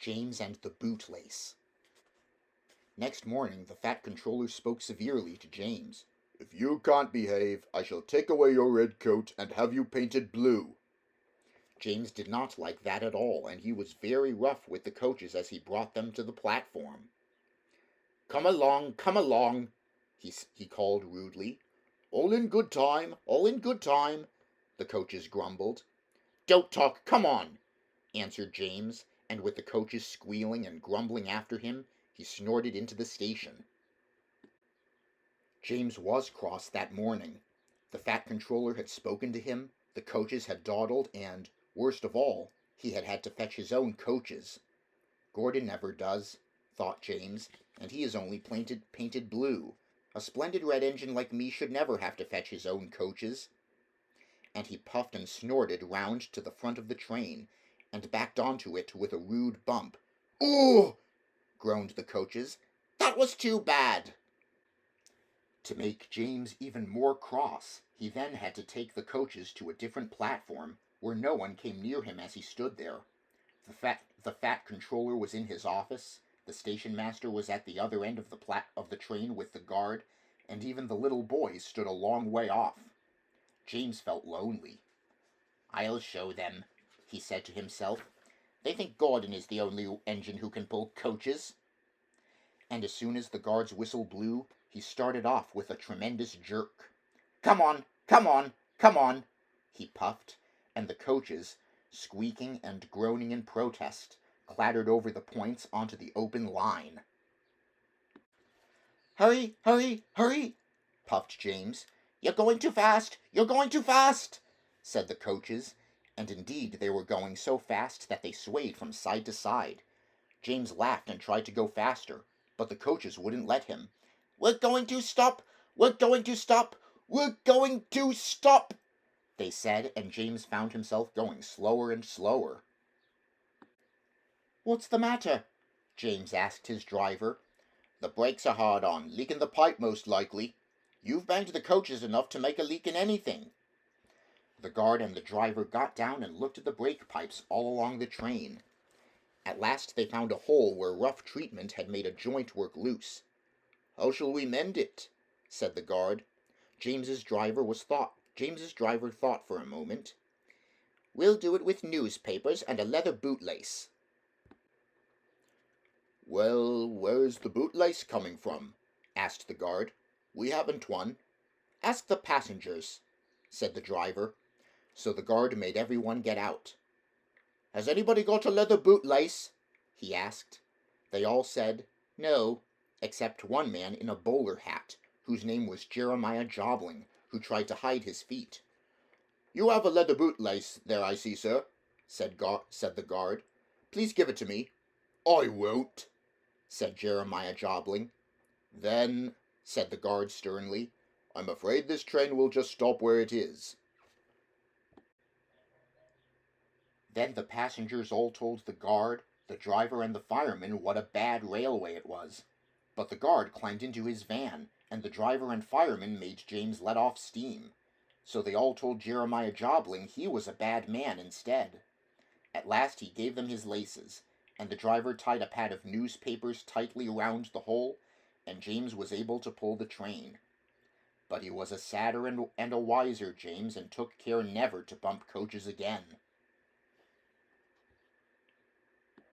James and the Bootlace. Next morning, the Fat Controller spoke severely to James. "If you can't behave, I shall take away your red coat and have you painted blue." James did not like that at all, and he was very rough with the coaches as he brought them to the platform. Come along, he called rudely. "All in good time, all in good time," the coaches grumbled. Don't talk, come on, answered James, and with the coaches squealing and grumbling after him, he snorted into the station. James was cross that morning. The Fat Controller had spoken to him, the coaches had dawdled, and, worst of all, he had had to fetch his own coaches. Gordon never does, thought James, and he is only painted blue. A splendid red engine like me should never have to fetch his own coaches. And he puffed and snorted round to the front of the train, and backed onto it with a rude bump. "Ooh!" groaned the coaches. "That was too bad!" To make James even more cross, he then had to take the coaches to a different platform, where no one came near him as he stood there. The Fat Controller was in his office, the station master was at the other end of the train with the guard, and even the little boys stood a long way off. James felt lonely. "I'll show them," he said to himself. "They think Gordon is the only engine who can pull coaches." And as soon as the guard's whistle blew, he started off with a tremendous jerk. Come on, come on, come on," he puffed, and the coaches, squeaking and groaning in protest, clattered over the points onto the open line. "Hurry, hurry, hurry," puffed James. "You're going too fast, you're going too fast," said the coaches, and indeed they were going so fast that they swayed from side to side. James laughed and tried to go faster, but the coaches wouldn't let him. "We're going to stop, we're going to stop, we're going to stop," they said, and James found himself going slower and slower. "What's the matter?" James asked his driver. "The brakes are hard on, leak in the pipe most likely. You've banged the coaches enough to make a leak in anything." The guard and the driver got down and looked at the brake pipes all along the train. At last they found a hole where rough treatment had made a joint work loose. "How shall we mend it?" said the guard. James's driver thought for a moment. "We'll do it with newspapers and a leather bootlace." "Well, where's the bootlace coming from?" asked the guard. "We haven't one." "Ask the passengers," said the driver. So the guard made everyone get out. "Has anybody got a leather bootlace?" he asked. They all said, "No," except one man in a bowler hat, whose name was Jeremiah Jobling, who tried to hide his feet. "You have a leather bootlace there, I see, sir," said the guard. "Please give it to me." "I won't," said Jeremiah Jobling. "Then," said the guard sternly, "I'm afraid this train will just stop where it is." Then the passengers all told the guard, the driver, and the fireman what a bad railway it was. But the guard climbed into his van, and the driver and fireman made James let off steam. So they all told Jeremiah Jobling he was a bad man instead. At last he gave them his laces, and the driver tied a pad of newspapers tightly round the hole, and James was able to pull the train. But he was a sadder and a wiser James, and took care never to bump coaches again.